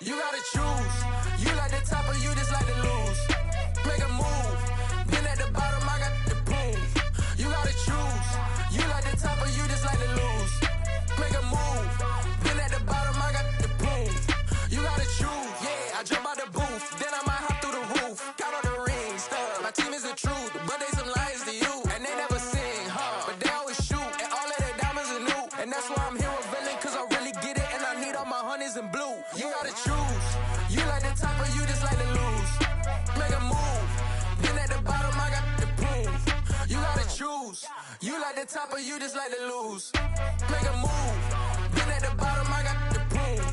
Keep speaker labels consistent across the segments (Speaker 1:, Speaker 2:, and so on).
Speaker 1: You gotta choose. You like the top or you just like to lose. Make a move. Been at the bottom, I got the proof. You gotta choose. You like the top or you just like to lose. Make a move. Been at the bottom, I got the proof. You gotta choose. Yeah, I jump out the booth, then I might hop through the roof. Count on the rings, my team is the truth, but they some liars to you. And they never sing, but they always shoot. And all of their diamonds are new. And that's why I'm here revealing, cause I really get it. And I need all my honeys in blue. You gotta choose. You like the top or you just like to lose. Make a move. Been at the bottom, I got the proof. You gotta choose. You like the top or you just like to lose. Make a move. Been at the bottom, I got the proof.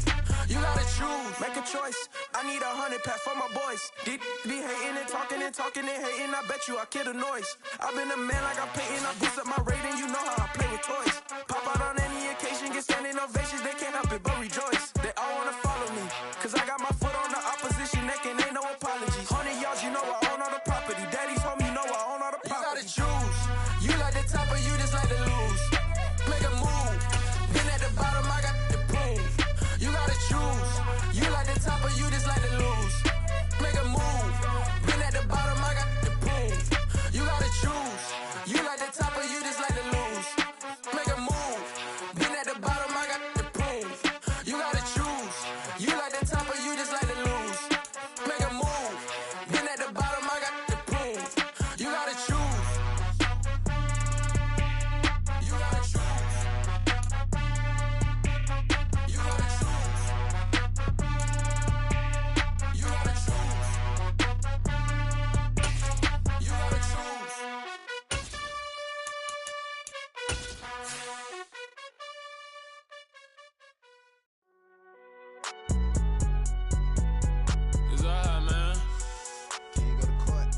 Speaker 1: You gotta choose. Make a choice. I need 100 pack for my boys. Be hating and talking and talking and hating. I bet you I kill the noise. I've been a man like I'm Peyton. I boost up my rating. You know how I play with toys. Pop out on any occasion, get standing ovations. They can't help it but rejoice. They all wanna follow me, cause I got my foot on the opposition neck and ain't no apologies. 100 yards, you know I own all the property. Daddy's home, you know I own all the property. You gotta choose. You like the top or you just like to lose. Make a move. Been at the bottom, I got the proof. You gotta choose. You like the top or you just like to lose. Make a move. Been at the bottom, I got the proof. You gotta choose. You like the top or you just like to lose. Make a move. Been at the bottom, I got the proof. You gotta choose. You like the top or you just like to lose. Make a move. Been at the bottom, I got the proof. You gotta choose. You gotta choose. You gotta choose. You gotta choose. You gotta choose. It's alright, man.
Speaker 2: Can you go to court?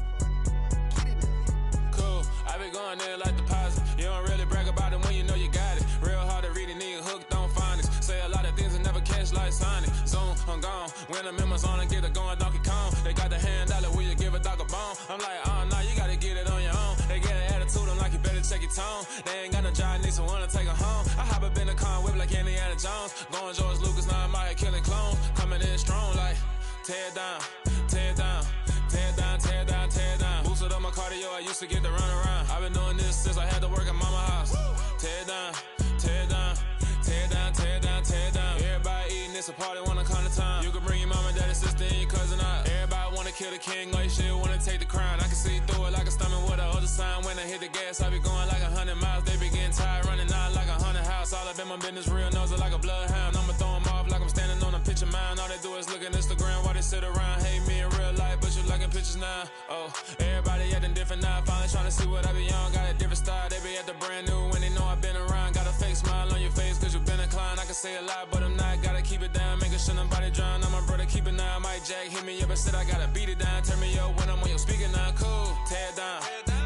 Speaker 2: Get it now.
Speaker 1: Cool, I been going there like deposit. You don't really brag about it when you know you got it. Real hard to read it, nigga hooked on phonics. Say a lot of things and never catch like Sonic. Zone, I'm gone. When I'm in my zone, I get it going Donkey Kong. They got the hand dollar, will you give a dog a bone? I'm like, oh no, you gotta get it on your own. They get an attitude, I'm like, you better check your tone. They ain't got no job, need someone to take her home. I hop up in the car, whip like Indiana Jones. Going George Lucas, now I'm out here killing clones. Coming in strong like, tear down, tear down. Tear down, tear down, tear down. Boosted up my cardio, I used to get to run around. I've been doing this since I had to work at mama house. Tear down, tear down, tear down, tear down, tear down. Everybody eating, it's a party, wanna come to time. You can bring your mama, daddy, sister, and your cousin out. Everybody wanna kill the king, like shit, wanna take the crown. I can see through it like a stomach with a other sign. When I hit the gas, I be going like 100 miles. They be getting tired, running out like 100 house. All up in my business, real nose like a bloodhound. I'ma throw them off like I'm standing on a picture mound. All they do is look at Instagram while they sit around. Hate me in real life, but you liking pictures now. Oh, everybody acting different now. Finally trying to see what I be on. Got a different style, they be at the brand new when they know I've been around. Got a fake smile on your face cause you been inclined. I can say a lot, but I'm not. Gotta keep it down, making sure nobody drown. I'm my brother, keep it now. Mike Jack hit me up and said I gotta beat it down. Turn me up when I'm on your speaker now. Cool, tear down,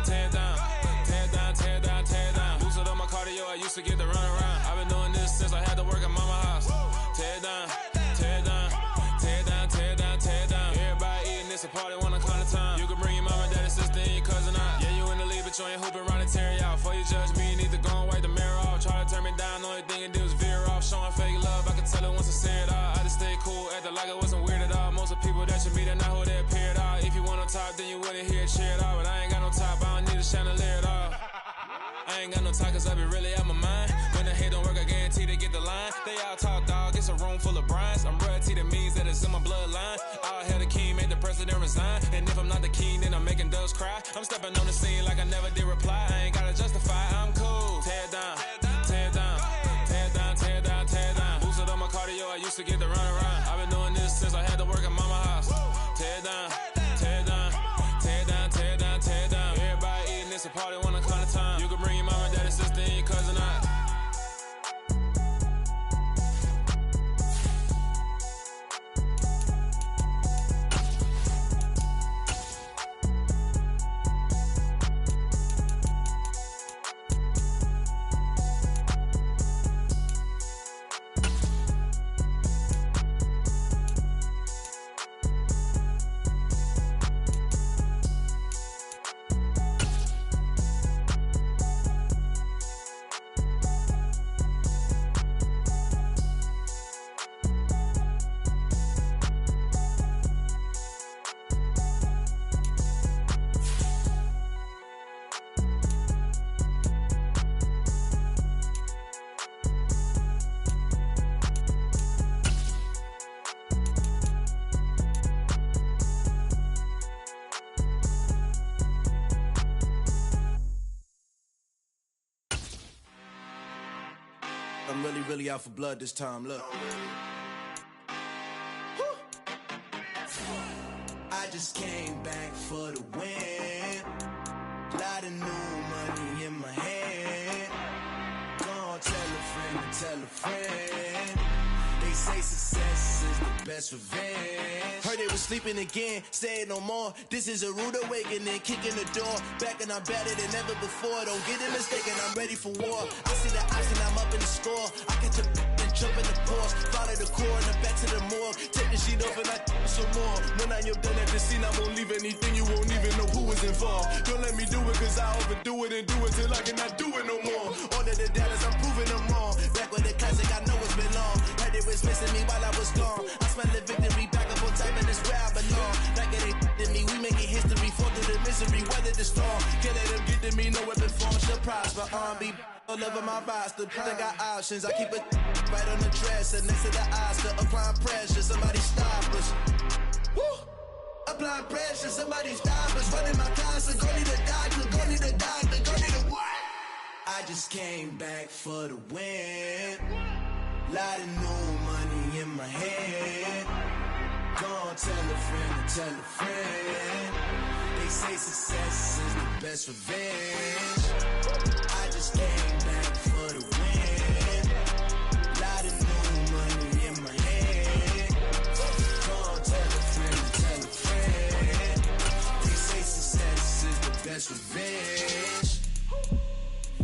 Speaker 1: tear down, tear down, tear down, tear down. Boosted up my cardio, I used to get to run around. I've been doing this since I had to work at mama house. Tear down, tear down, tear down, tear down, tear down. Everybody eating, it's a party, wanna climb the time. You can bring your mama, daddy, sister, and your cousin out. Yeah, you in the lead, but you ain't hooping around and tear out. Before you judge me, you need to go and wipe the mirror off. Try to turn me down, only thing you do is veer off. Showing fake love, I can tell it once I say it all. I just stay cool, acting like it wasn't weird at all. Most of the people that you meet are not who they appear at all. If you want on top, then you wouldn't hear it cheer at all. But I ain't got no top, I don't need a chandelier at all. I ain't got no talk cause I be really out my mind. When the hate don't work, I guarantee they get the line. They all talk dog, it's a room full of brinds. I'm royalty, that means that it's in my bloodline. All hell the king, made the president resign. And if I'm not the king, then I'm making doves cry. I'm stepping on the scene like I never did reply. I ain't gotta justify, I'm cool. Tear down, tear down, tear down, tear down, tear down. Boosted up my cardio, I used to get to run around. I've been doing this since I had to work at mama house. Tear down, tear down, tear down, tear down, tear down. Everybody eating, it's a party, wanna come to time. You can bring your mama, daddy, sister, and your cousin out.
Speaker 2: I'm really out for blood this time, look. I just came back for the win. Lot of new money in my hand. Gonna tell a friend. They say success is the best revenge. Heard they was sleeping again, say it no more. This is a rude awakening, kicking the door. Back and I'm better than ever before. Don't get it mistaken, I'm ready for war. I see the option, I'm up in the score. I catch a and jump in the course. Follow the core and the back to the morgue. Take the sheet off and I some more. When I'm done at the scene, I won't leave anything. You won't even know who is involved. Don't let me do it, cause I overdo it and do it till I cannot do it no more. All of the doubters, I'm proving them wrong. Back with the classic, I know it's been long. Heard it was missing me while I was gone. I smell the victory, back up on time, and it's where I belong. Like it ain't to me, we making history. Fall through the misery, weather the storm. Can't let them get to me, no weapon form shall prosper. R&B all over my roster, I got options. I keep it right on the dresser, next to the Oscar. Applying pressure, somebody stop us. Woo! Applying pressure, somebody stop us. Running my closet, go need a doctor, go need a doctor, go need a what? I just came back for the win. Lot of new money in my hand. Gonna tell a friend. They say success is the best revenge. I just came back for the win. Lot of new money in my hand. Gonna tell a friend. They say success is the best revenge.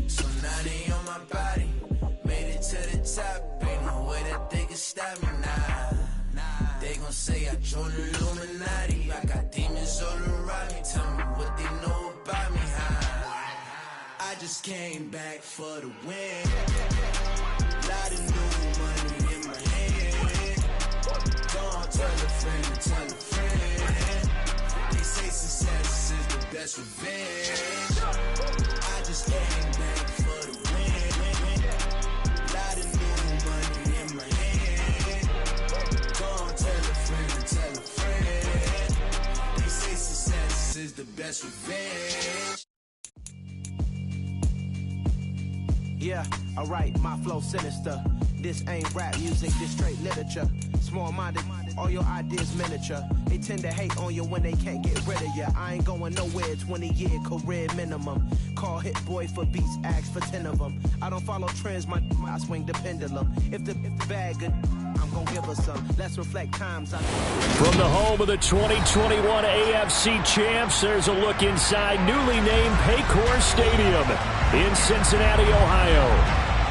Speaker 2: So now they on my body. Made it to the top. Ain't no way that they can stop me now. They gon' say I joined the Illuminati. I got demons all around me. Tell me what they know about me, huh? I just came back for the win. Lot of new money in my hand. Gonna tell a friend. They say success is the best revenge. I just came back for the win. Lot of new money in my hand. Gonna tell a friend. They say success is the best revenge.
Speaker 3: Yeah, alright, my flow sinister. This ain't rap music, this straight literature. Small-minded, all your ideas miniature. They tend to hate on you when they can't get rid of you. I ain't going nowhere, 20-year career minimum. Call Hit Boy for beats, ask for 10 of them. I don't follow trends, I swing the pendulum. If the bag good, I'm gonna give her some. Let's reflect times.
Speaker 4: From the home of the 2021 AFC champs, there's a look inside newly named Paycor Stadium in Cincinnati, Ohio.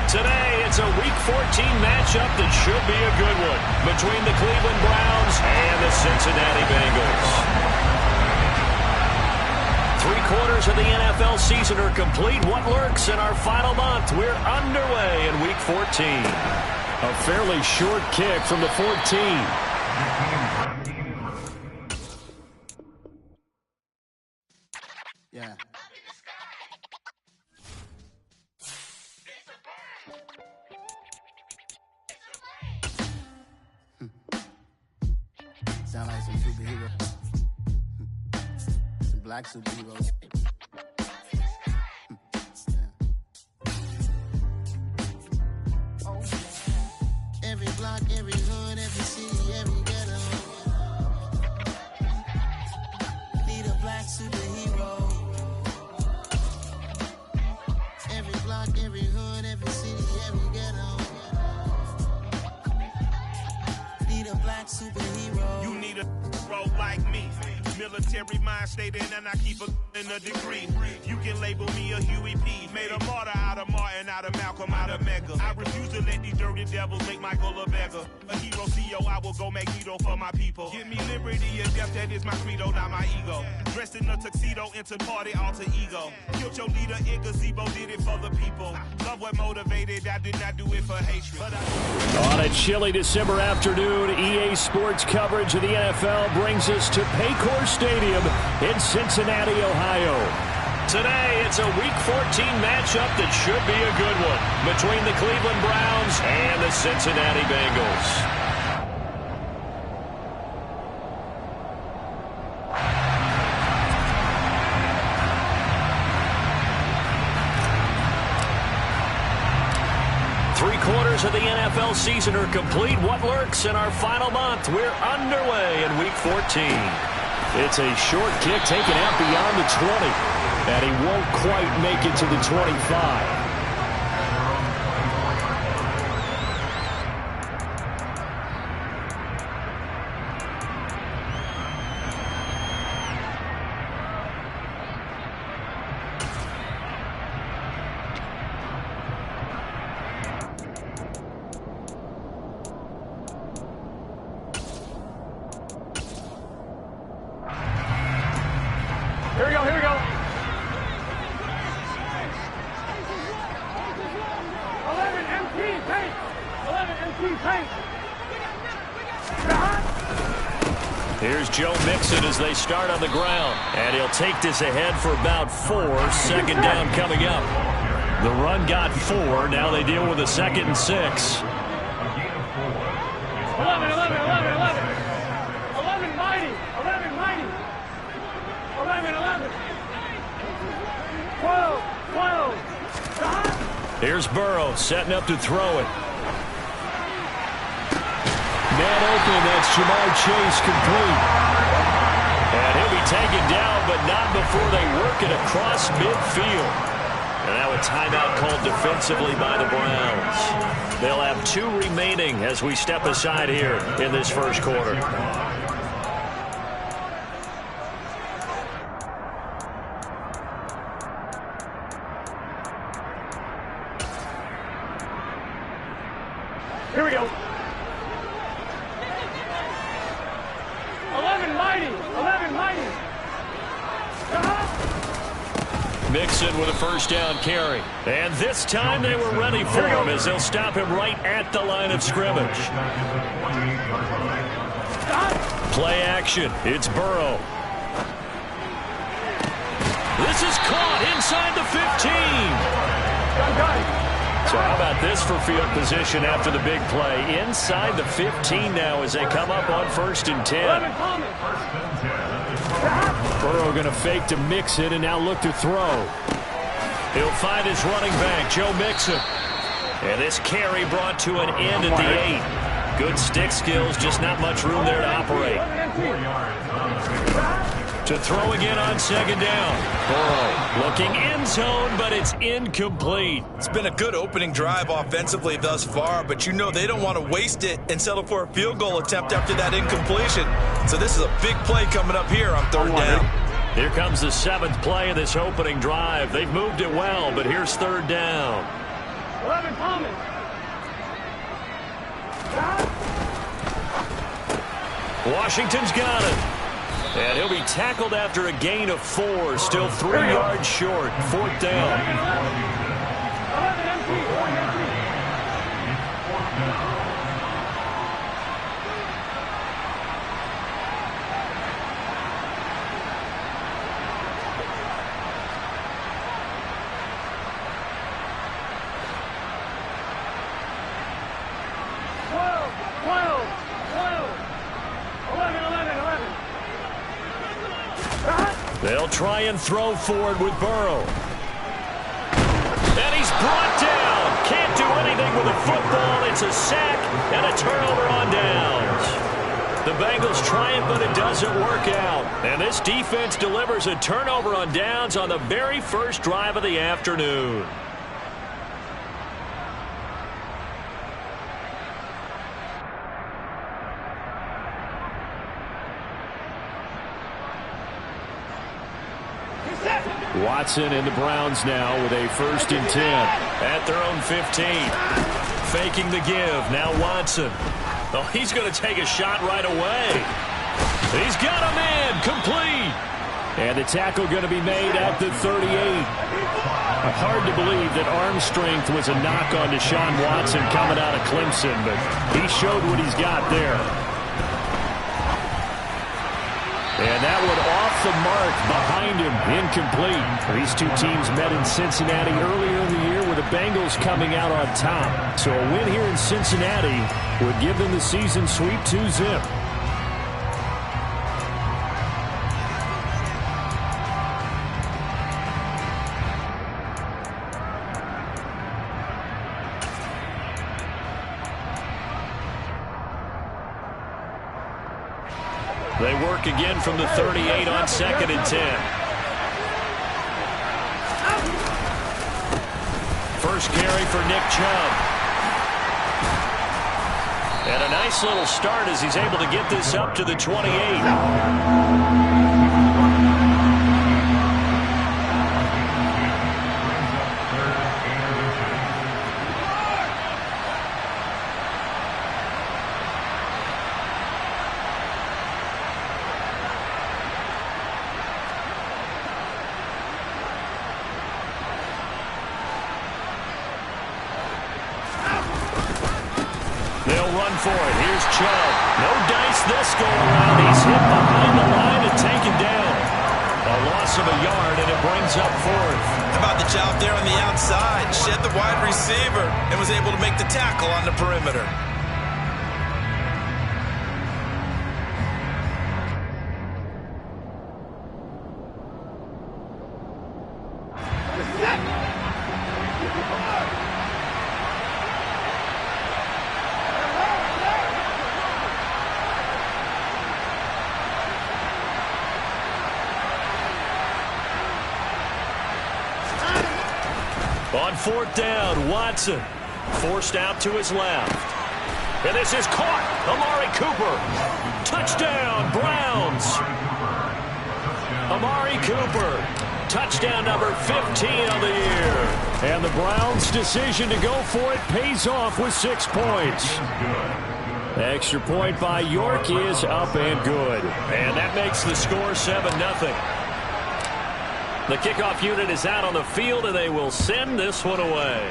Speaker 4: Today, it's a Week 14 matchup that should be a good one between the Cleveland Browns and the Cincinnati Bengals. 3/4 of the NFL season are complete. What lurks in our final month? We're underway in Week 14. A fairly short kick from the 14.
Speaker 2: Yeah. Sound like some superhero. Some black superheroes. Every block, every hood, every city, every ghetto. Need a black superhero. Every block, every hood, every city, every ghetto. Need a black superhero.
Speaker 5: You need a bro like me. Military mind stated, and I keep in a degree. You can label me a Huey P. Made a martyr out of Martin, out of Malcolm, out of Mega. I refuse to let these dirty devils make Michael a beggar. A hero CEO, I will go Magneto for my people. Give me liberty and death, that is my credo, not my ego. Dressed in a tuxedo, into party, alter ego. Killed your leader in gazebo, did it for the people. Love what motivated, I did not do it for hatred. But
Speaker 4: On a chilly December afternoon, EA Sports coverage of the NFL brings us to Paycor Stadium in Cincinnati, Ohio. Today, it's a Week 14 matchup that should be a good one between the Cleveland Browns and the Cincinnati Bengals. 3/4 of the NFL season are complete. What lurks in our final month? We're underway in Week 14. It's a short kick taken out beyond the 20. And he won't quite make it to the 25.
Speaker 6: Here we go, here we go. 11 MT paint. 11 MT paint.
Speaker 4: Here's Joe Mixon as they start on the ground. And he'll take this ahead for about 4. Second down coming up. The run got 4. Now they deal with a 2nd and 6.
Speaker 6: 11, 11, 11, 11. 11 mighty. 11 mighty. 11, 11. 12, 12.
Speaker 4: Here's Burrow setting up to throw it. Man open, that's Jamar Chase complete. And he'll be taken down, but not before they work it across midfield. And now a timeout called defensively by the Browns. They'll have 2 remaining as we step aside here in this first quarter.
Speaker 6: Here we go. 11 mighty. 11 mighty.
Speaker 4: Mixon with a first down carry. And this time they were ready for him as they'll stop him right at the line of scrimmage. Play action. It's Burrow. This is caught inside the 15. So how about this for field position after the big play? Inside the 15 now as they come up on 1st and 10. Burrow going to fake to Mixon and now look to throw. He'll find his running back, Joe Mixon. And this carry brought to an end at the 8. Good stick skills, just not much room there to operate. To throw again on 2nd down. Burrow looking end zone, but it's incomplete.
Speaker 7: It's been a good opening drive offensively thus far, but you know they don't want to waste it and settle for a field goal attempt after that incompletion. So this is a big play coming up here on 3rd down.
Speaker 4: Here comes the 7th play of this opening drive. They've moved it well, but here's 3rd down.
Speaker 6: 11 Thomas.
Speaker 4: Washington's got it. And he'll be tackled after a gain of 4. Still 3 yards short. 4th down.
Speaker 6: 11 MT.
Speaker 4: They'll try and throw forward with Burrow. And he's brought down. Can't do anything with a football. It's a sack and a turnover on downs. The Bengals try it, but it doesn't work out. And this defense delivers a turnover on downs on the very first drive of the afternoon. Watson and the Browns now with a 1st and 10 at their own 15. Faking the give. Now Watson. Oh, he's going to take a shot right away. He's got him in. Complete. And the tackle going to be made at the 38. Hard to believe that arm strength was a knock on Deshaun Watson coming out of Clemson, but he showed what he's got there. And that one off the mark behind him, incomplete. These 2 teams met in Cincinnati earlier in the year with the Bengals coming out on top. So a win here in Cincinnati would give them the season sweep 2-zip. They work again from the 38 on 2nd and 10. First carry for Nick Chubb. And a nice little start as he's able to get this up to the 28. For it. Here's Chubb. No dice this go around. He's hit behind the line and taken down. A loss of a yard, and it brings up 4th.
Speaker 7: How about the job there on the outside? Shed the wide receiver and was able to make the tackle on the perimeter.
Speaker 4: On 4th down, Watson forced out to his left. And this is caught. Amari Cooper. Touchdown, Browns. Amari Cooper. Touchdown number 15 on the year. And the Browns' decision to go for it pays off with 6 points. Extra point by York is up and good. And that makes the score 7-0. The kickoff unit is out on the field, and they will send this one away.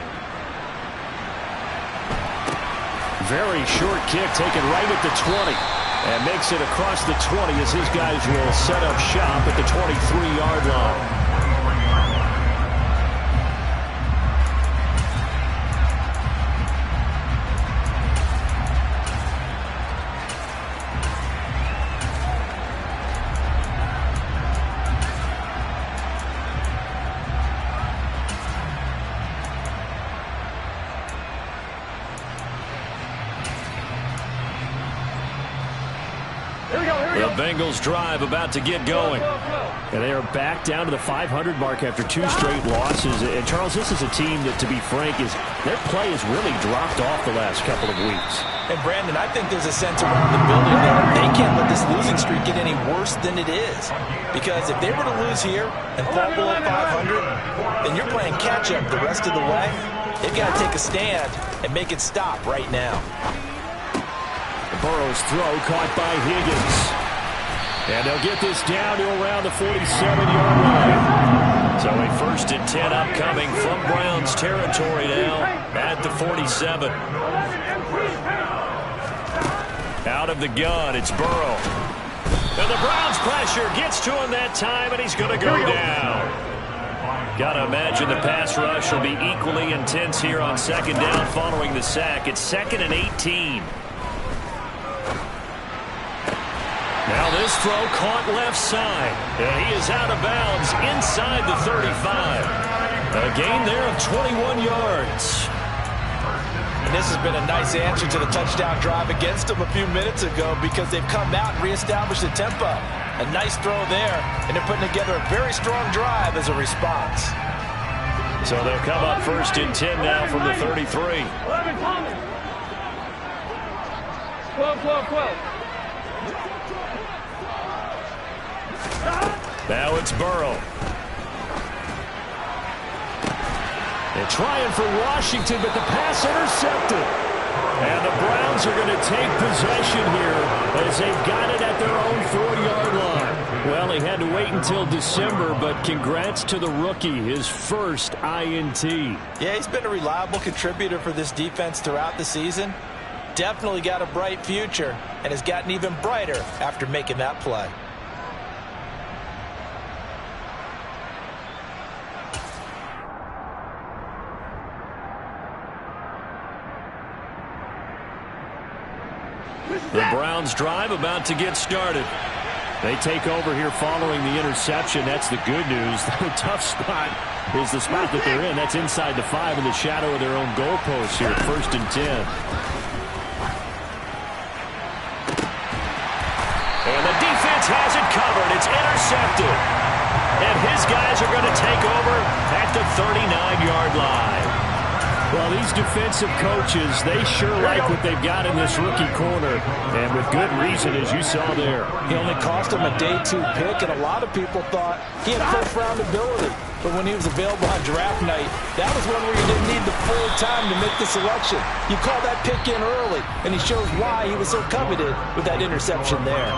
Speaker 4: Very short kick taken right at the 20. And makes it across the 20 as his guys will set up shop at the 23-yard line. The Bengals drive about to get going. And they are back down to the 500 mark after 2 straight losses. And, Charles, this is a team that, to be frank, their play has really dropped off the last couple of weeks.
Speaker 7: And, Brandon, I think there's a sense around the building that they can't let this losing streak get any worse than it is. Because if they were to lose here and fall below 500, then you're playing catch-up the rest of the way. They've got to take a stand and make it stop right now.
Speaker 4: Burrow's throw caught by Higgins. And they'll get this down to around the 47-yard line. So a 1st and 10 upcoming from Browns territory now at the 47. Out of the gun, it's Burrow. And the Browns pressure gets to him that time, and he's going to go down. Got to imagine the pass rush will be equally intense here on 2nd down following the sack. It's 2nd and 18. Now this throw caught left side. And he is out of bounds inside the 35. A gain there of 21 yards.
Speaker 7: And this has been a nice answer to the touchdown drive against them a few minutes ago because they've come out and reestablished the tempo. A nice throw there, and they're putting together a very strong drive as a response.
Speaker 4: So they'll come up 1st and 10 now from the 33.
Speaker 6: 12.
Speaker 4: Now it's Burrow. They're trying for Washington, but the pass intercepted. And the Browns are going to take possession here as they've got it at their own 4-yard line. Well, he had to wait until December, but congrats to the rookie, his first INT.
Speaker 7: Yeah, he's been a reliable contributor for this defense throughout the season. Definitely got a bright future and has gotten even brighter after making that play.
Speaker 4: The Browns drive about to get started. They take over here following the interception. That's the good news. The tough spot is the spot that they're in. That's inside the 5 in the shadow of their own goalpost here. 1st and 10. And the defense defense has it covered. It's intercepted. And his guys are going to take over at the 39-yard line. Well, these defensive coaches, they sure like what they've got in this rookie corner. And with good reason, as you saw there.
Speaker 7: He only cost him a day 2 pick, and a lot of people thought he had first-round ability. But when he was available on draft night, that was one where you didn't need the full time to make the selection. You call that pick in early, and he shows why he was so coveted with that interception there.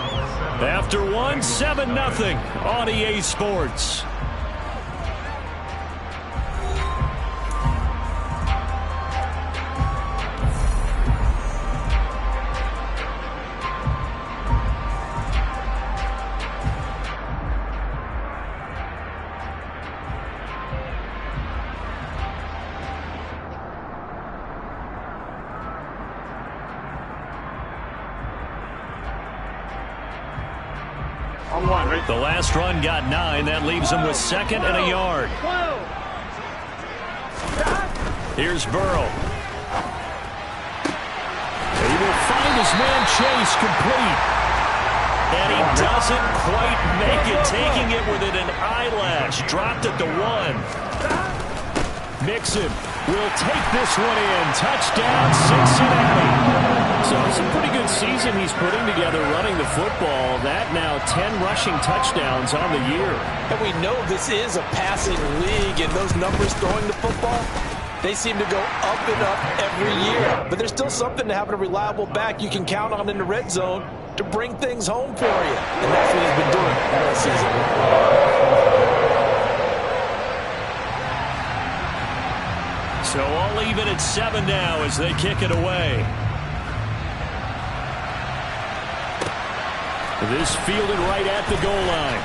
Speaker 4: After one, 7-0 on EA Sports. The last run got 9. That leaves him with 2nd and a yard. Here's Burrow. He will find his man Chase complete. And he doesn't quite make it, taking it within an eyelash. Dropped at the 1. Mixon will take this one in. Touchdown, Cincinnati. So it's a pretty good season he's putting together running the football. That now 10 rushing touchdowns on the year.
Speaker 7: And we know this is a passing league, and those numbers throwing the football, they seem to go up and up every year. But there's still something to having a reliable back you can count on in the red zone to bring things home for you. And that's what he's been doing all season.
Speaker 4: So all even at 7 now as they kick it away. This fielded right at the goal line.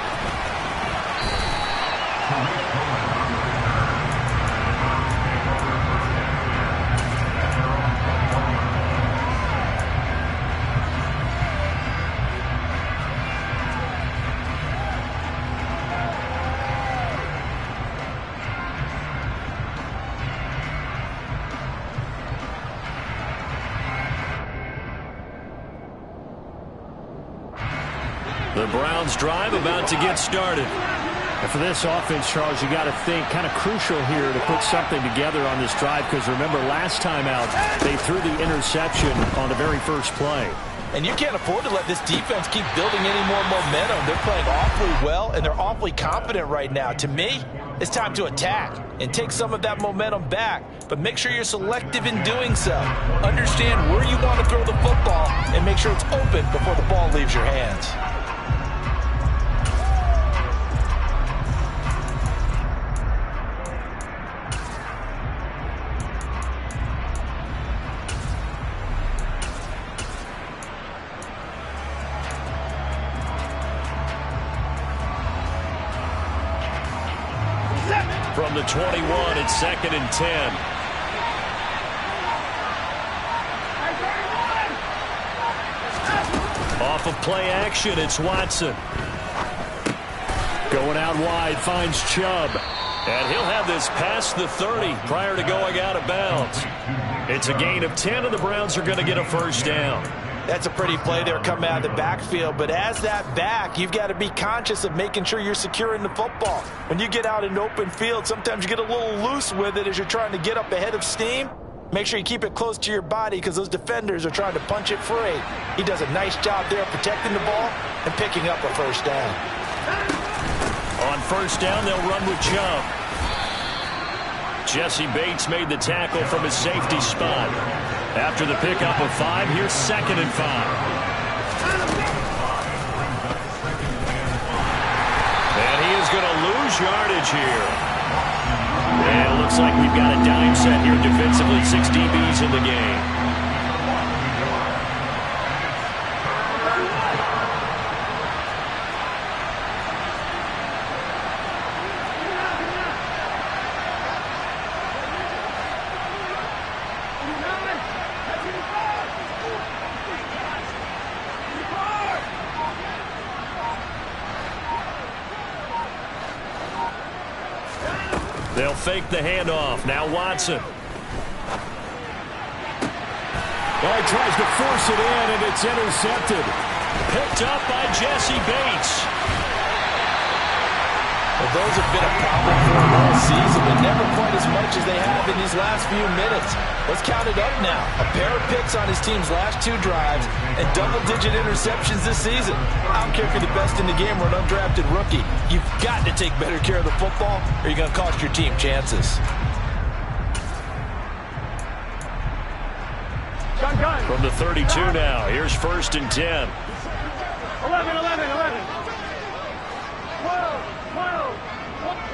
Speaker 4: The Browns drive about to get started.
Speaker 3: And for this offense, Charles, you got to think kind of crucial here to put something together on this drive, because remember last time out they threw the interception on the very first play.
Speaker 7: And you can't afford to let this defense keep building any more momentum. They're playing awfully well, and they're awfully confident right now. To me, it's time to attack and take some of that momentum back, but make sure you're selective in doing so. Understand where you want to throw the football and make sure it's open before the ball leaves your hands.
Speaker 4: From the 21, it's 2nd and 10. Off of play action, it's Watson. Going out wide, finds Chubb. And he'll have this past the 30 prior to going out of bounds. It's a gain of 10, and the Browns are going to get a first down.
Speaker 7: That's a pretty play there coming out of the backfield. But as that back, you've got to be conscious of making sure you're securing the football. When you get out in open field, sometimes you get a little loose with it as you're trying to get up ahead of steam. Make sure you keep it close to your body because those defenders are trying to punch it free. He does a nice job there protecting the ball and picking up a first down.
Speaker 4: On first down, they'll run with Chubb. Jesse Bates made the tackle from his safety spot. After the pickup of 5, here's 2nd and 5. And he is going to lose yardage here. And it looks like we've got a dime set here defensively. 6 DBs in the game. They'll fake the handoff. Now Watson.
Speaker 3: Well, he tries to force it in, and it's intercepted.
Speaker 4: Picked up by Jesse Bates.
Speaker 7: Well, those have been a problem for him all season, but never quite as much as they have in these last few minutes. Let's count it up now. A pair of picks on his team's last 2 drives and double-digit interceptions this season. I don't care if you're the best in the game or an undrafted rookie. You've got to take better care of the football or you're going to cost your team chances.
Speaker 4: From the 32 now, here's 1st and 10.
Speaker 6: 11, 11, 11. 12, 12.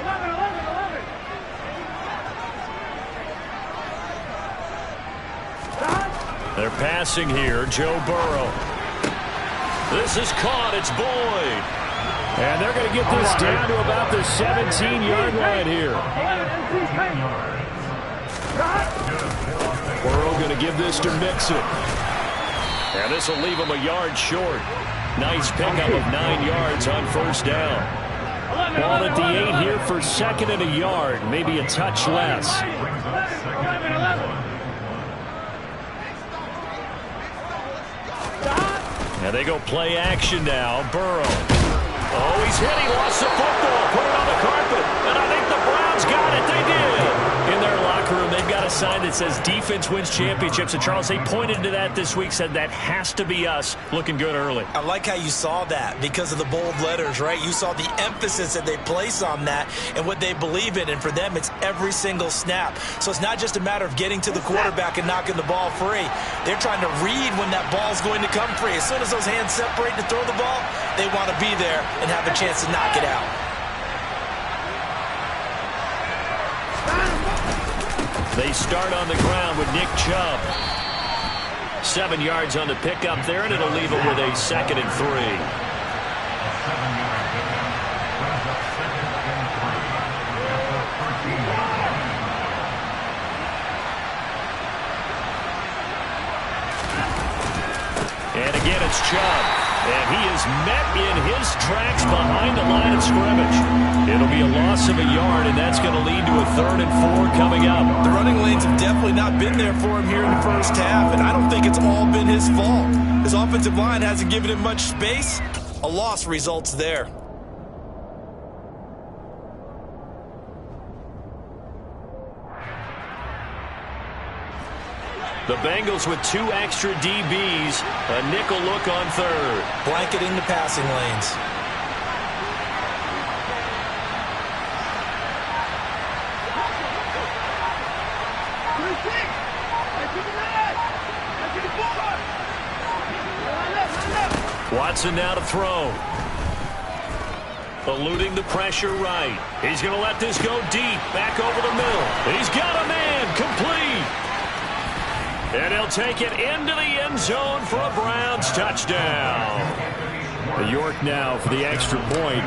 Speaker 6: 11, 11, 11.
Speaker 4: They're passing here. Joe Burrow. This is caught. It's Boyd. And they're going to get this down to about the 17-yard line here. Burrow going to give this to Mixon. And this will leave him a yard short. Nice pickup of 9 yards on 1st down. Ball at the 8 here for 2nd and a yard. Maybe a touch less. And they go play action now. Burrow. Oh, he's hit. He lost the football. Put it on the carpet. And I think the Browns got it. They did. In their locker room, they've got a sign that says defense wins championships. And Charles, they pointed to that this week, said that has to be us. Looking good early.
Speaker 7: I like how you saw that because of the bold letters, right? You saw the emphasis that they place on that and what they believe in. And for them, it's every single snap. So it's not just a matter of getting to the quarterback and knocking the ball free. They're trying to read when that ball's going to come free. As soon as those hands separate to throw the ball, they want to be there and have a chance to knock it out.
Speaker 4: They start on the ground with Nick Chubb. 7 yards on the pickup there, and it'll leave him with a 2nd and 3. And again, it's Chubb. And he is met in his tracks behind the line of scrimmage. It'll be a loss of a yard, and that's going to lead to a 3rd and 4 coming up.
Speaker 7: The running lanes have definitely not been there for him here in the first half, and I don't think it's all been his fault. His offensive line hasn't given him much space. A loss results there.
Speaker 4: The Bengals with 2 extra DBs. A nickel look on 3rd.
Speaker 7: Blanketing the passing lanes.
Speaker 4: Watson now to throw. Eluding the pressure right. He's going to let this go deep. Back over the middle. He's got a man. Complete. And he'll take it into the end zone for a Browns touchdown. York now for the extra point.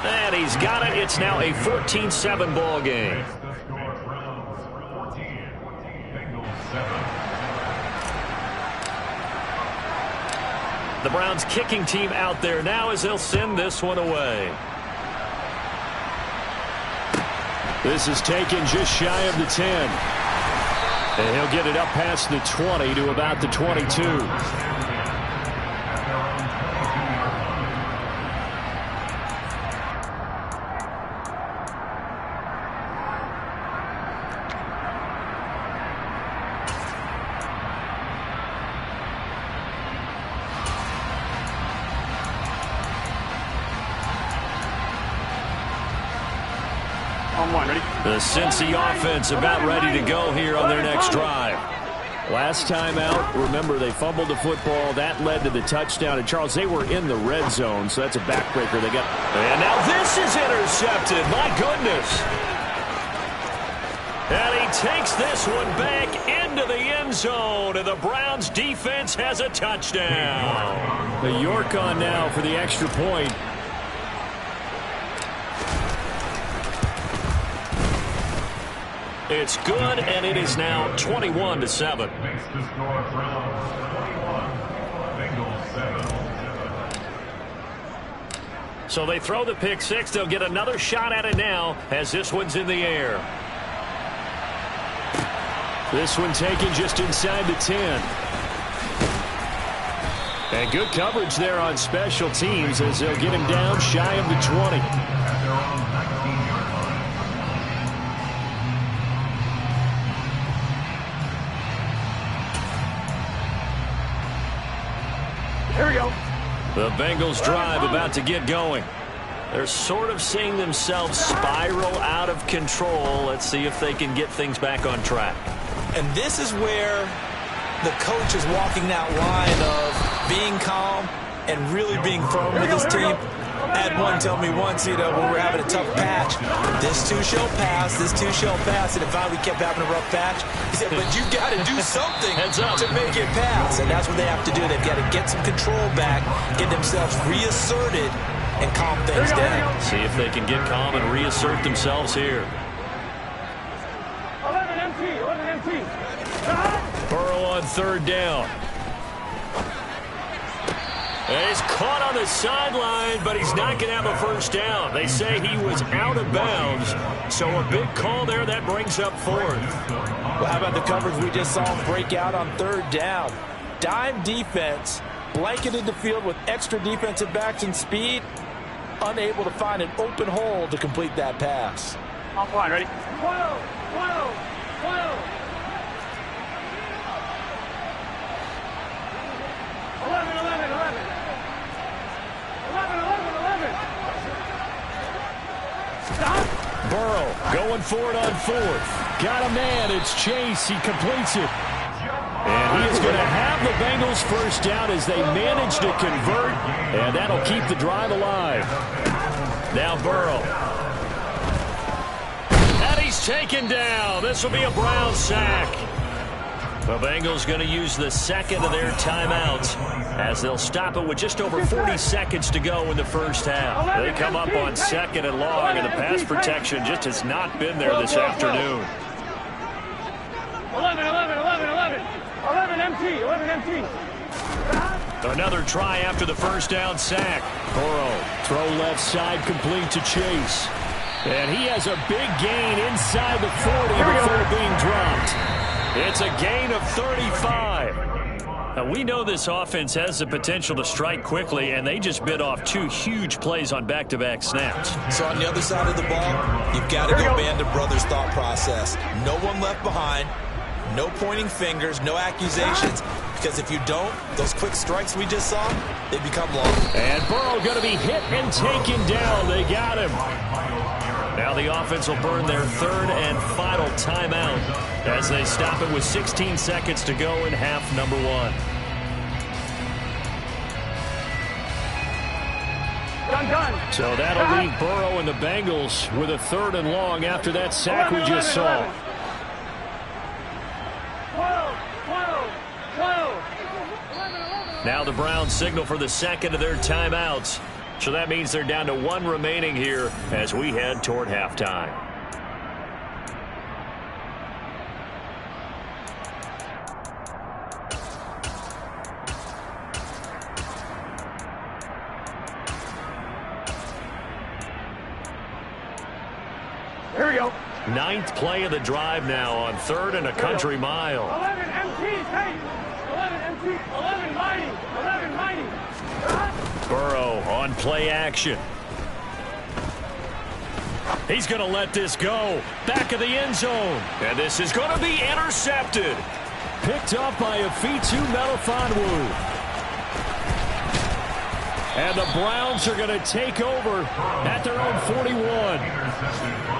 Speaker 4: And he's got it. It's now a 14-7 ball game. The Browns kicking team out there now as they'll send this one away. This is taken just shy of the 10. And he'll get it up past the 20 to about the 22. The Cincy offense about ready to go here on their next drive. Last time out, remember, they fumbled the football. That led to the touchdown. And, Charles, they were in the red zone, so that's a backbreaker. They got. And now this is intercepted. My goodness. And he takes this one back into the end zone, and the Browns defense has a touchdown. The York on now for the extra point. It's good, and it is now 21-7. So they throw the pick six. They'll get another shot at it now as this one's in the air. This one taken just inside the 10. And good coverage there on special teams as they'll get him down shy of the 20.
Speaker 6: Here we go.
Speaker 4: The Bengals drive about to get going. They're sort of seeing themselves spiral out of control. Let's see if they can get things back on track.
Speaker 7: And this is where the coach is walking that line of being calm and really being firm with his team. I had one tell me once, when we were having a tough patch, this too shall pass, this too shall pass. And if we kept having a rough patch, he said, but you got to do something to make it pass. And that's what they have to do. They've got to get some control back, get themselves reasserted, and calm things down.
Speaker 4: See if they can get calm and reassert themselves here.
Speaker 6: 11 MT.
Speaker 4: Burrow on third down. And he's caught on the sideline, but he's not going to have a first down. They say he was out of bounds, so a big call there. That brings up fourth.
Speaker 7: Well, how about the coverage we just saw him break out on third down? Dime defense, blanketed the field with extra defensive backs and speed, unable to find an open hole to complete that pass.
Speaker 6: Offline, ready? 12. 11. 11. Stop.
Speaker 4: Burrow going for it on fourth. Got a man. It's Chase. He completes it. And he is going to have the Bengals first down as they manage to convert. And that'll keep the drive alive. Now Burrow. And he's taken down. This will be a Brown sack. The Bengals going to use the second of their timeouts as they'll stop it with just over 40 seconds to go in the first half. They come up on second and long, and the pass protection just has not been there this afternoon.
Speaker 6: 11 MT.
Speaker 4: Another try after the first down sack. Burrow, throw left side complete to Chase. And he has a big gain inside the 40 before being dropped. It's a gain of 35. Now, we know this offense has the potential to strike quickly, and they just bit off two huge plays on back-to-back snaps.
Speaker 7: So on the other side of the ball, you've got to go band of brothers thought process. No one left behind, no pointing fingers, no accusations, because if you don't, those quick strikes we just saw, they become long.
Speaker 4: And Burrow going to be hit and taken down. They got him. Now the offense will burn their third and final timeout as they stop it with 16 seconds to go in half number one.
Speaker 6: Done.
Speaker 4: So that'll leave Burrow and the Bengals with a third and long after that sack we just saw.
Speaker 6: 12.
Speaker 4: Now the Browns signal for the second of their timeouts. So that means they're down to one remaining here as we head toward halftime.
Speaker 6: Here we go.
Speaker 4: Ninth play of the drive now on third and a country mile.
Speaker 6: 11 MT, hey! 11 MT, 11 mighty.
Speaker 4: Burrow on play action. He's going to let this go. Back of the end zone. And this is going to be intercepted. Picked up by Afitu Melifonwu. And the Browns are going to take over at their own 41.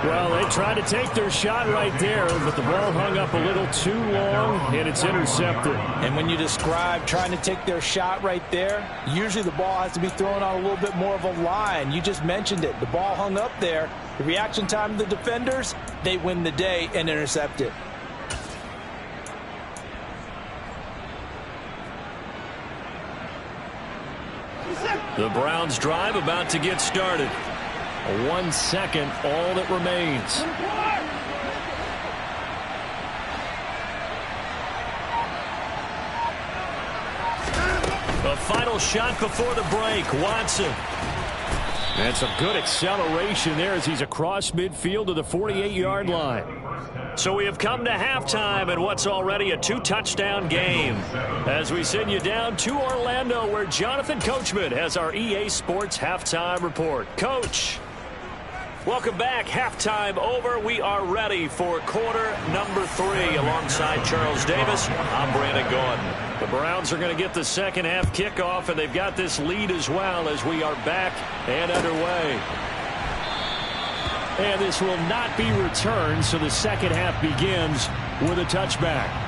Speaker 4: Well, they tried to take their shot right there, but the ball hung up a little too long, and it's intercepted.
Speaker 7: And when you describe trying to take their shot right there, usually the ball has to be thrown on a little bit more of a line. You just mentioned it. The ball hung up there. The reaction time of the defenders, they win the day and intercept it.
Speaker 4: The Browns drive about to get started. 1 second, all that remains. A final shot before the break. Watson. And some good acceleration there as he's across midfield to the 48-yard line. So we have come to halftime in what's already a 2-touchdown game. As we send you down to Orlando, where Jonathan Coachman has our EA Sports halftime report. Coach, welcome back. Halftime over. We are ready for quarter number 3. Alongside Charles Davis, I'm Brandon Gordon. The Browns are going to get the second half kickoff, and they've got this lead as well as we are back and underway. And this will not be returned, so the second half begins with a touchback.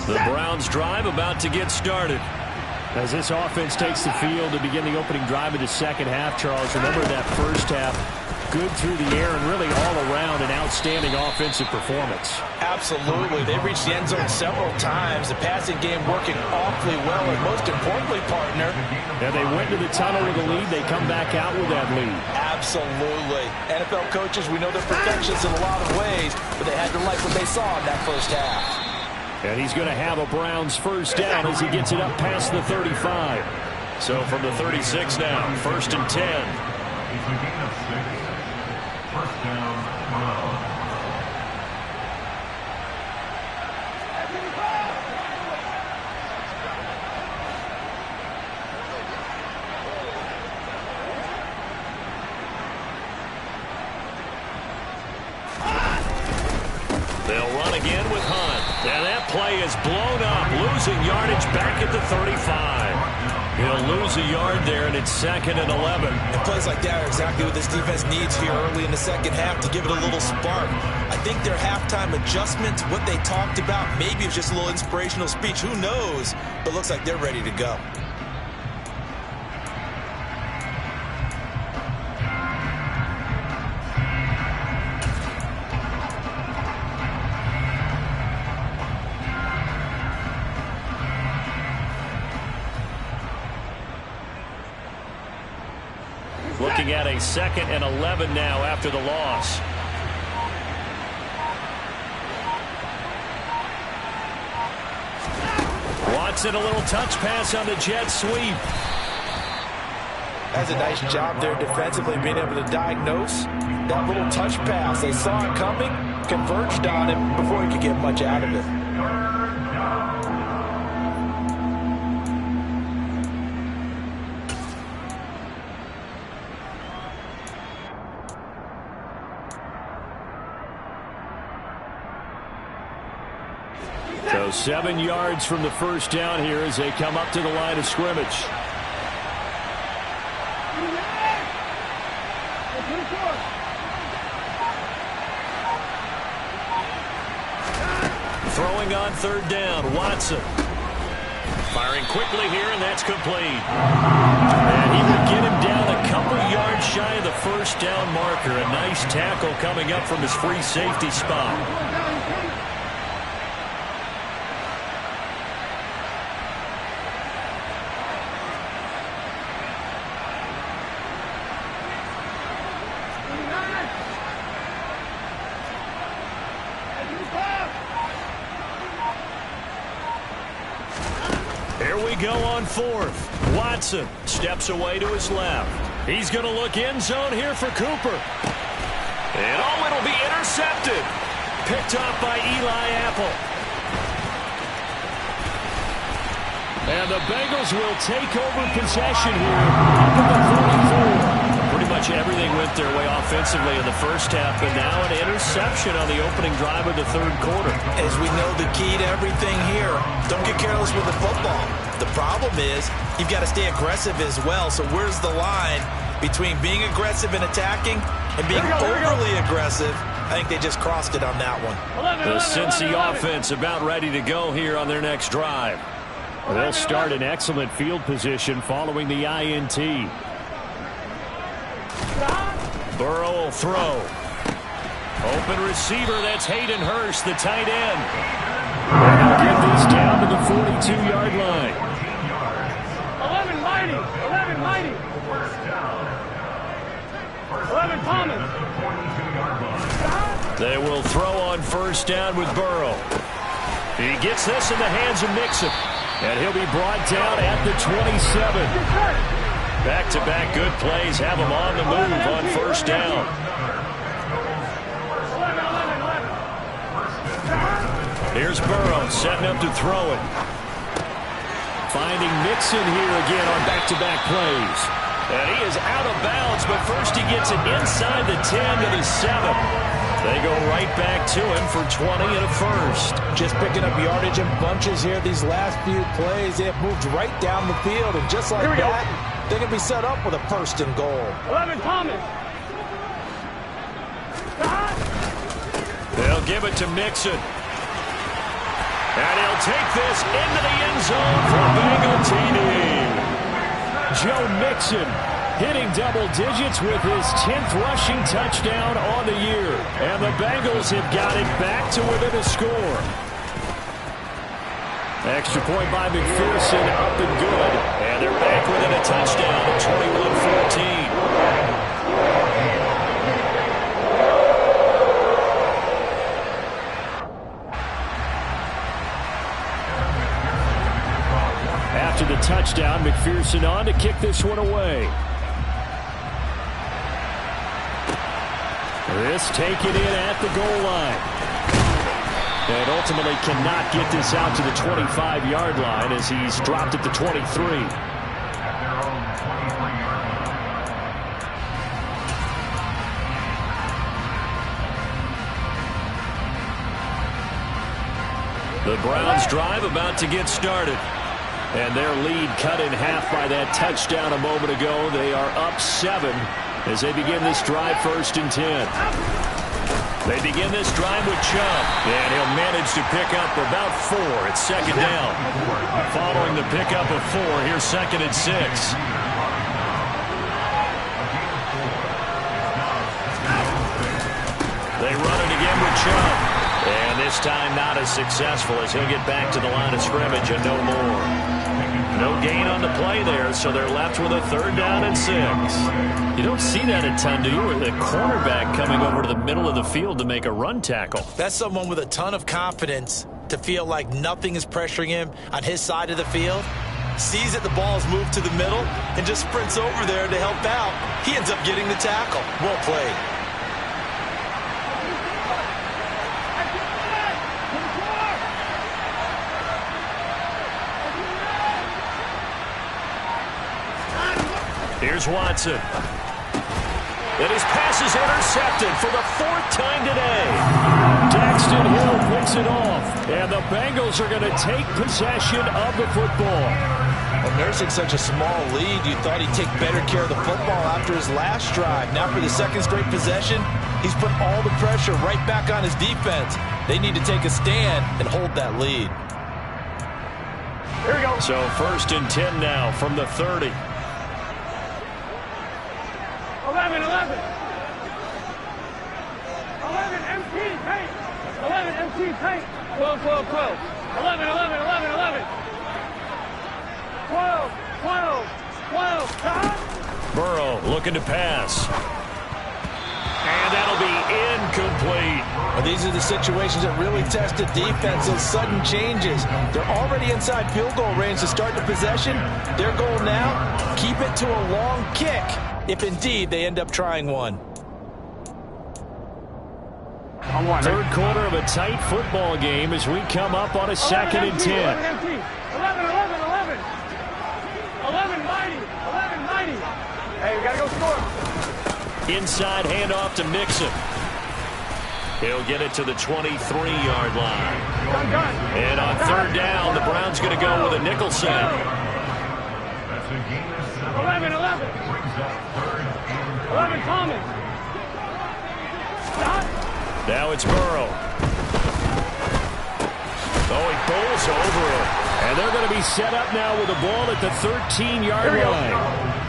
Speaker 4: The Browns drive about to get started. As this offense takes the field to begin the opening drive of the second half, Charles, remember that first half, good through the air and really all around an outstanding offensive performance.
Speaker 7: Absolutely. They reached the end zone several times. The passing game working awfully well, and most importantly, partner.
Speaker 4: And they went to the tunnel with a lead. They come back out with that lead.
Speaker 7: Absolutely. NFL coaches, we know they're perfectionists in a lot of ways, but they had to like what they saw in that first half.
Speaker 4: And he's going to have a Browns first down as he gets it up past the 35. So from the 36 now, 1st and 10. They'll run again with Hunt. And that play is blown up, losing yardage back at the 35. He'll lose a yard there, and it's 2nd and 11.
Speaker 7: And plays like that are exactly what this defense needs here early in the second half to give it a little spark. I think their halftime adjustment, what they talked about, maybe it's just a little inspirational speech. Who knows? But looks like they're ready to go.
Speaker 4: Looking at a 2nd and 11 now after the loss. Watson, a little touch pass on the jet sweep.
Speaker 7: That's a nice job there defensively, being able to diagnose that little touch pass. They saw it coming, converged on him before he could get much out of it.
Speaker 4: So 7 yards from the first down here as they come up to the line of scrimmage. Throwing on 3rd down, Watson. Firing quickly here, and that's complete. And he will get him down a couple yards shy of the first down marker. A nice tackle coming up from his free safety spot. Here we go on 4th. Watson steps away to his left. He's going to look end zone here for Cooper. And oh, it'll be intercepted. Picked off by Eli Apple. And the Bengals will take over possession here up at the 44. Pretty much everything went their way offensively in the first half, but now an interception on the opening drive of the 3rd quarter.
Speaker 7: As we know, the key to everything here, don't get careless with the football. The problem is you've got to stay aggressive as well. So where's the line between being aggressive and attacking and being overly aggressive? I think they just crossed it on that one.
Speaker 4: The Cincy offense about ready to go here on their next drive. They'll start in excellent field position following the INT. Burrow will throw. Open receiver, that's Hayden Hurst, the tight end. And he'll get this down to the 42-yard line.
Speaker 6: 11 mighty.
Speaker 4: They will throw on first down with Burrow. He gets this in the hands of Mixon. And he'll be brought down at the 27. Back-to-back good plays have him on the move on first down. Here's Burrow setting up to throw it. Finding Mixon here again on back-to-back plays. And he is out of bounds, but first he gets it inside the 10 to the 7. They go right back to him for 20 and a first.
Speaker 7: Just picking up yardage in bunches here. These last few plays, they have moved right down the field. And just like that, they can be set up with a first and goal.
Speaker 6: 11, Thomas.
Speaker 4: They'll give it to Mixon. And he'll take this into the end zone for Bengal TD. Joe Mixon hitting double digits with his 10th rushing touchdown on the year. And the Bengals have got it back to within a score. Extra point by McPherson, up and good. And they're back within a touchdown at 21-14. After the touchdown, McPherson on to kick this one away. This taken in at the goal line. And ultimately cannot get this out to the 25-yard line as he's dropped at the 23. The Browns drive about to get started. And their lead cut in half by that touchdown a moment ago. They are up 7 as they begin this drive, 1st and 10. They begin this drive with Chubb, and he'll manage to pick up about 4. It's 2nd down. Following the pickup of 4, here's 2nd and 6. They run it again with Chubb, and this time not as successful as he'll get back to the line of scrimmage and no more. No gain on the play there, so they're left with a 3rd down and 6. You don't see that a ton, do you? With a cornerback coming over to the middle of the field to make a run tackle.
Speaker 7: That's someone with a ton of confidence to feel like nothing is pressuring him on his side of the field. Sees that the ball is moved to the middle and just sprints over there to help out. He ends up getting the tackle. Well played.
Speaker 4: Here's Watson. And his pass is intercepted for the 4th time today. Daxton Hill picks it off. And the Bengals are going to take possession of the football.
Speaker 7: Well, nursing such a small lead, you thought he'd take better care of the football after his last drive. Now for the 2nd straight possession, he's put all the pressure right back on his defense. They need to take a stand and hold that lead.
Speaker 6: Here we go.
Speaker 4: So 1st and 10 now from the 30.
Speaker 6: 11, 11. 11 MT paint. 11 MT paint. 12, 12, 12. 11, 11, 11, 11. 12, 12, 12. Time.
Speaker 4: Burrow looking to pass. And that'll be incomplete.
Speaker 7: Well, these are the situations that really test the defense. Those sudden changes. They're already inside field goal range to start the possession. Their goal now, keep it to a long kick, if indeed they end up trying one.
Speaker 4: 3rd quarter of a tight football game as we come up on a 2nd and 10.
Speaker 6: 11 MT. 11, 11, 11. 11 mighty. 11 mighty. Hey, we got to go score.
Speaker 4: Inside handoff to Mixon. He'll get it to the 23-yard line. And on 3rd down, the Browns going to go with a nickel set.
Speaker 6: 11, 11. 11 Thomas. Stop.
Speaker 4: Now it's Burrow. Oh, he bowls over him. And they're going to be set up now with the ball at the 13-yard line.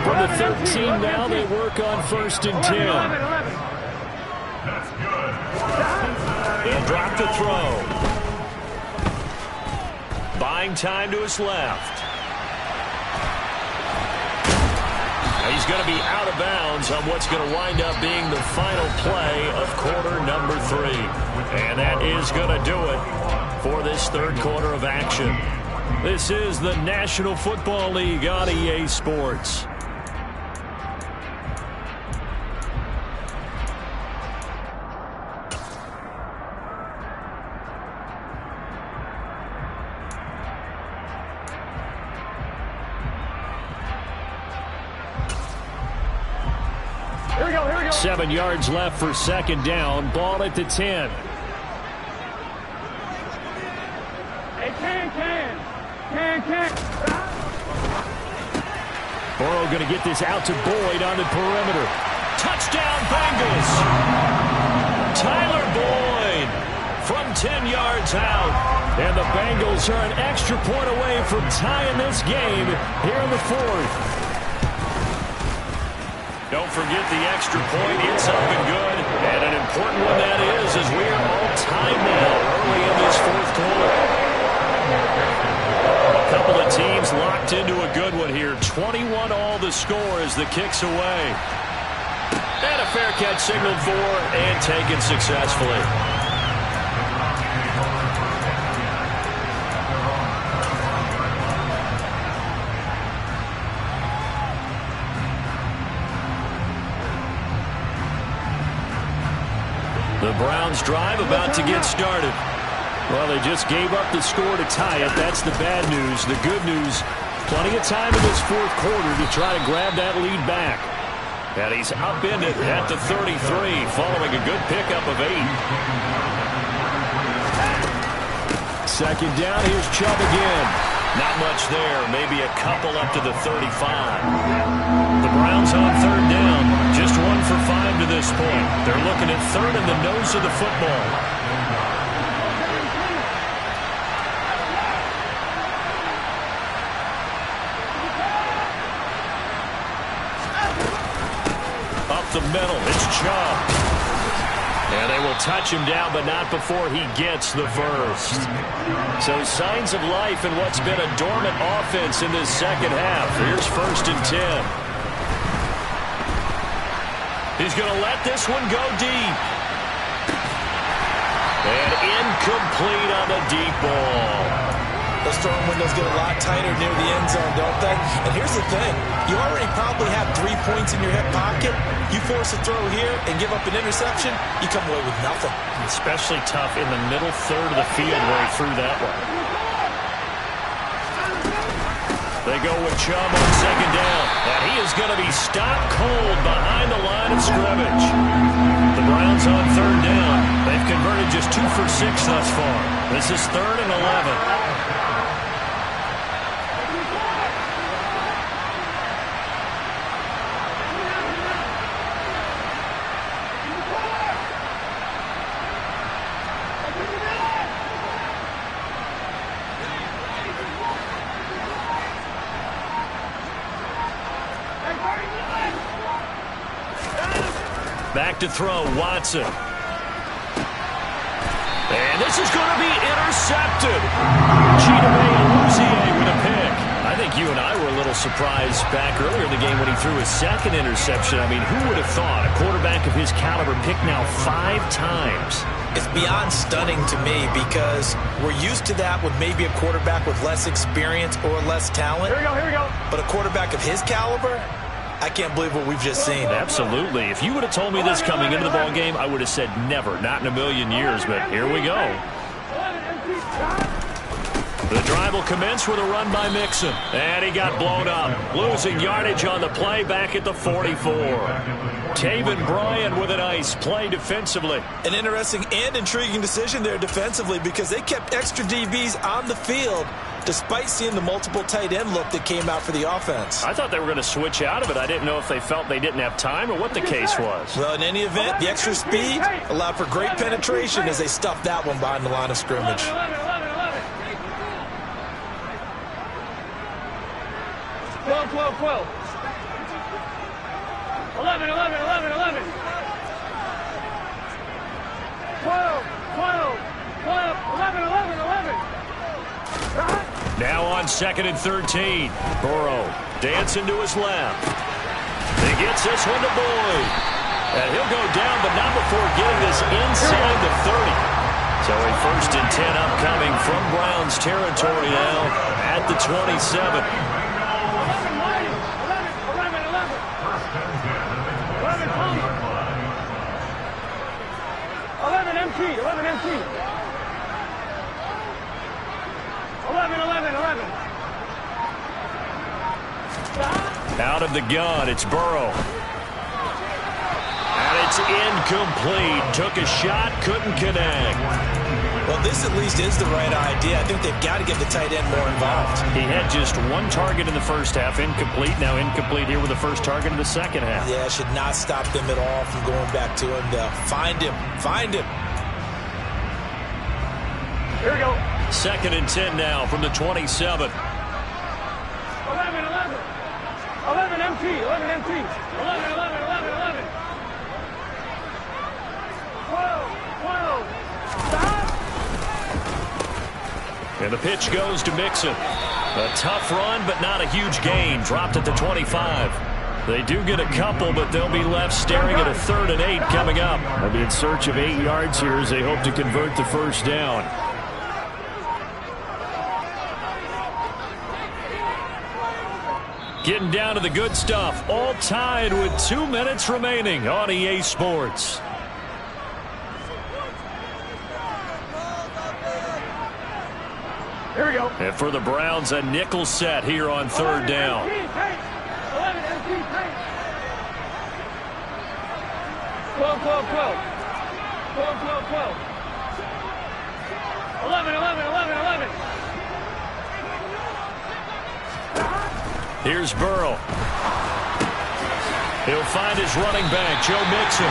Speaker 4: From the 13 now, they work on 1st and 10. He'll drop the throw. Buying time to his left. He's going to be out of bounds on what's going to wind up being the final play of quarter number 3. And that is going to do it for this third quarter of action. This is the National Football League on EA Sports.
Speaker 6: Here we go.
Speaker 4: 7 yards left for second down. Ball at the 10.
Speaker 6: Hey, can.
Speaker 4: Burrow going to get this out to Boyd on the perimeter. Touchdown, Bengals. Tyler Boyd from 10 yards out. And the Bengals are an extra point away from tying this game here in the fourth. Don't forget the extra point. It's up and good. And an important one that is, as we are all tied now early in this fourth quarter. A couple of teams locked into a good one here. 21 all the score as the kick's away. And a fair catch signaled for and taken successfully. The Browns drive about to get started. Well, they just gave up the score to tie it. That's the bad news. The good news, plenty of time in this fourth quarter to try to grab that lead back. And he's upended at the 33, following a good pickup of 8. Second down, here's Chubb again. Not much there, maybe a couple up to the 35. The Browns on third down, just 1 for 5 to this point. They're looking at third in the nose of the football. The middle, it's Chubb. And they will touch him down, but not before he gets the first. So signs of life in what's been a dormant offense in this second half. Here's 1st and 10. He's going to let this one go deep. And incomplete on the deep ball.
Speaker 7: Those throwing windows get a lot tighter near the end zone, don't they? And here's the thing. You already probably have 3 points in your hip pocket. You force a throw here and give up an interception, you come away with nothing.
Speaker 4: Especially tough in the middle third of the field where he threw that one. They go with Chubb on second down. And he is going to be stopped cold behind the line of scrimmage. The Browns on third down. They've converted just 2 for 6 thus far. This is 3rd and 11. Back to throw, Watson. And this is going to be intercepted. Chidobe with a pick. I think you and I were a little surprised back earlier in the game when he threw his second interception. I mean, who would have thought a quarterback of his caliber picked now 5 times?
Speaker 7: It's beyond stunning to me because we're used to that with maybe a quarterback with less experience or less talent.
Speaker 6: Here we go.
Speaker 7: But a quarterback of his caliber, I can't believe what we've just seen.
Speaker 4: Absolutely. If you would have told me this coming into the ball game, I would have said never, not in a million years, but here we go. The drive will commence with a run by Mixon. And he got blown up. Losing yardage on the play back at the 44. Taven Bryan with a nice play defensively.
Speaker 7: An interesting and intriguing decision there defensively because they kept extra DBs on the field despite seeing the multiple tight end look that came out for the offense.
Speaker 4: I thought they were going to switch out of it. I didn't know if they felt they didn't have time or what the case was.
Speaker 7: Well, in any event, the extra speed allowed for great penetration as they stuffed that one behind the line of scrimmage.
Speaker 6: 12. 11. 12.
Speaker 4: Now on 2nd and 13. Burrow dancing to his left. gets this one to Boyd. And he'll go down, but not before getting this inside the 30. So a 1st and 10 upcoming from Browns territory now at the 27.
Speaker 6: 11 MT, 11 MT. 11.
Speaker 4: Out of the gun, it's Burrow. And it's incomplete. Took a shot, couldn't connect.
Speaker 7: Well, this at least is the right idea. I think they've got to get the tight end more involved.
Speaker 4: He had just one target in the first half, incomplete. Now incomplete here with the first target in the second half.
Speaker 7: Yeah, should not stop them at all from going back to him. Find him.
Speaker 6: Here we go.
Speaker 4: 2nd and 10 now from the 27.
Speaker 6: 11 MT, 11 MT. 11. 12. Stop.
Speaker 4: And the pitch goes to Mixon. A tough run, but not a huge gain. Dropped at the 25. They do get a couple, but they'll be left staring at a 3rd and 8 coming up. They'll be in search of 8 yards here as they hope to convert the first down. Getting down to the good stuff. All tied with 2 minutes remaining on EA Sports.
Speaker 6: Here we go.
Speaker 4: And for the Browns, a nickel set here on 3rd down.
Speaker 6: 11 12. 11.
Speaker 4: Here's Burrow. He'll find his running back, Joe Mixon.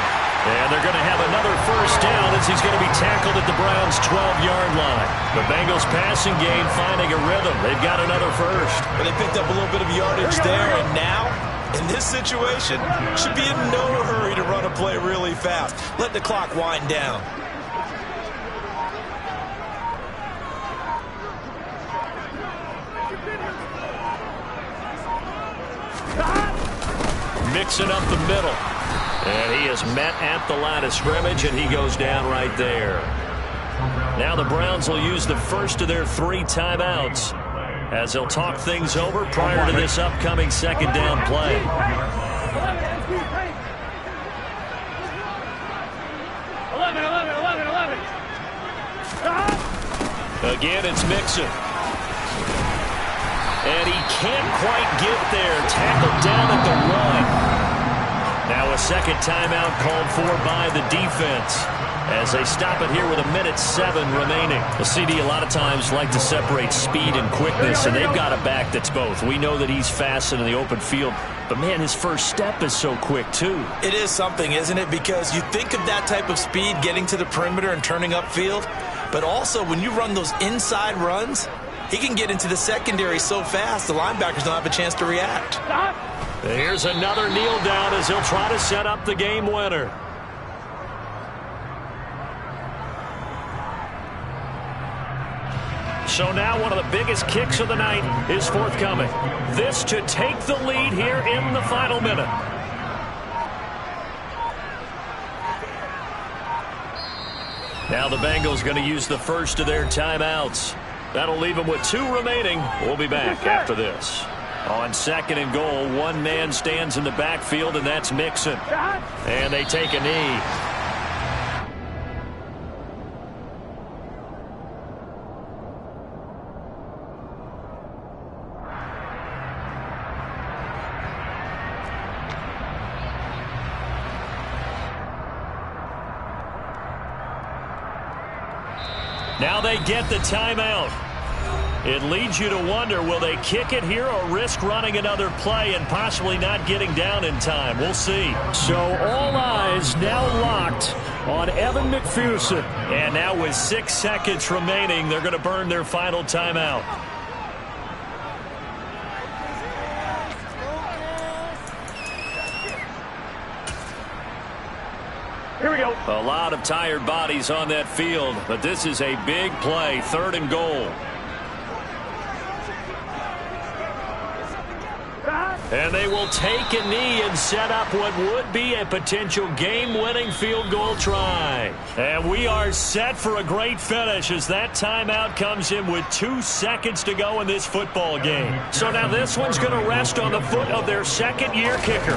Speaker 4: And they're going to have another first down as he's going to be tackled at the Browns' 12-yard line. The Bengals passing game finding a rhythm. They've got another first.
Speaker 7: But they picked up a little bit of yardage there, and now, in this situation, should be in no hurry to run a play really fast. Let the clock wind down.
Speaker 4: Mixing up the middle. And he is met at the line of scrimmage, and he goes down right there. Now the Browns will use the first of their 3 timeouts as they'll talk things over prior to this upcoming 2nd down play.
Speaker 6: 11.
Speaker 4: Again, it's Mixon. And he can't quite get there. Tackled down at the 1. Now a 2nd timeout called for by the defense as they stop it here with 1:07 remaining. The CD a lot of times like to separate speed and quickness, and they've got a back that's both. We know that he's fast in the open field, but man, his first step is so quick too.
Speaker 7: It is something, isn't it? Because you think of that type of speed getting to the perimeter and turning upfield, but also when you run those inside runs, he can get into the secondary so fast the linebackers don't have a chance to react.
Speaker 6: Stop.
Speaker 4: Here's another kneel down as he'll try to set up the game winner. So now one of the biggest kicks of the night is forthcoming. This to take the lead here in the final minute. Now the Bengals going to use the first of their timeouts. That'll leave them with 2 remaining. We'll be back after this. On 2nd and goal, one man stands in the backfield, and that's Mixon. And they take a knee. Now they get the timeout. It leads you to wonder, will they kick it here or risk running another play and possibly not getting down in time? We'll see. So all eyes now locked on Evan McPherson. And now with 6 seconds remaining, they're going to burn their final timeout.
Speaker 6: Here we go.
Speaker 4: A lot of tired bodies on that field, but this is a big play, 3rd and goal. And they will take a knee and set up what would be a potential game-winning field goal try. And we are set for a great finish as that timeout comes in with 2 seconds to go in this football game. So now this one's going to rest on the foot of their second-year kicker.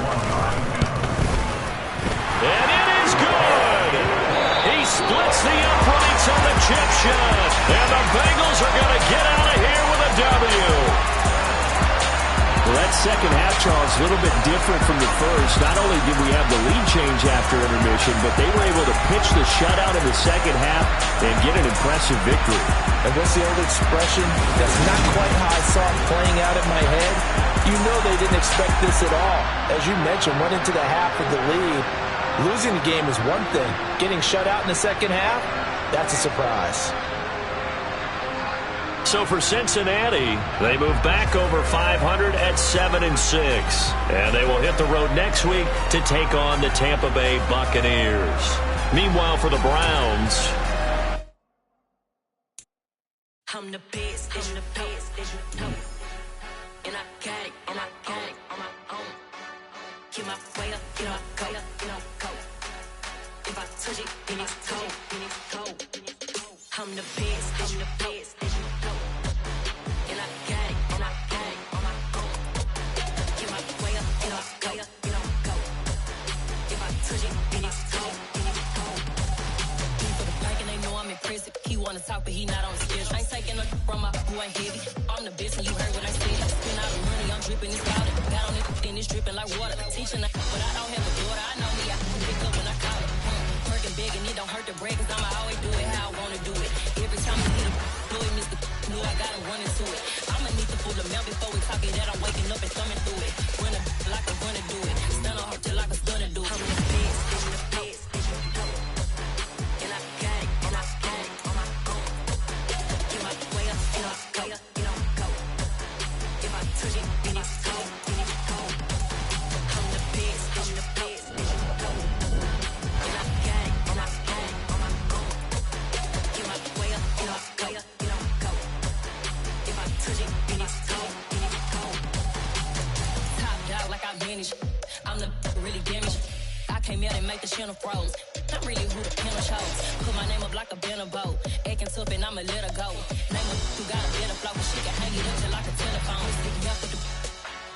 Speaker 4: And it is good! He splits the uprights on the chip shot. And the Bengals are going to get out of here with a W.
Speaker 8: Well, that second half, Charles, a little bit different from the first. Not only did we have the lead change after intermission, but they were able to pitch the shutout in the second half and get an impressive victory.
Speaker 7: And what's the old expression? That's not quite how I saw it playing out in my head. You know they didn't expect this at all. As you mentioned, went into the half with the lead. Losing the game is one thing. Getting shut out in the second half, that's a surprise.
Speaker 4: So for Cincinnati, they move back over 500 at 7-6. And they will hit the road next week to take on the Tampa Bay Buccaneers. Meanwhile, for the Browns,
Speaker 9: I'm the best, and the best, and I got it, on my own. Get my way up, go. If I touch it, then it's cold, I'm the best, and I got it, on my own. Get my way up, go. If I touch it, then it's cold. For the pack and they know I'm impressive. He wanna talk, but he not on the schedule. I ain't taking a from my boy heavy. I'm the best, and you heard what I said. Spend all the money, I'm dripping, it's powder. Got on it, then it's dripping like water. Teaching, but I don't have a daughter. I know me, I can pick up when I call it. Working big, and it don't hurt the break, cause I'ma always do it how I wanna do it. Every time you need a do it, Mr. Knew I got him running to it. I'ma need to pull the mail before we talk it that I'm waking up and thumbing through it. Run a like I'm gonna do it. Stun on her till like a stunner do it. I'm the best, and I got it, on my own. Get my way up, go. If I touch it, then it's cold. I'm the best, and I got it, on my own. Get my way up, go. If I touch it, then it's cold. Top dog like I manage. I'm the really damaged. I came out and make the channel froze. I'm really who the panel chose. Put my name up like a banner boat. Acting tough and I'ma let her go. Name her who got a better flow. She can hang it up till like a telephone. Stick me up with the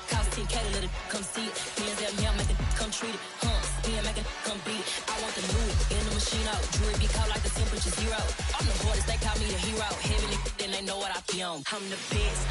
Speaker 9: cost 10K to let it come see it. Hands at me, I make it come treat it. Spin, make it come beat it. I want the new in the machine out. Jewelry be cold like the temperature 0. I'm the hardest, they call me the hero. Heavy then they know what I be on. I'm the best,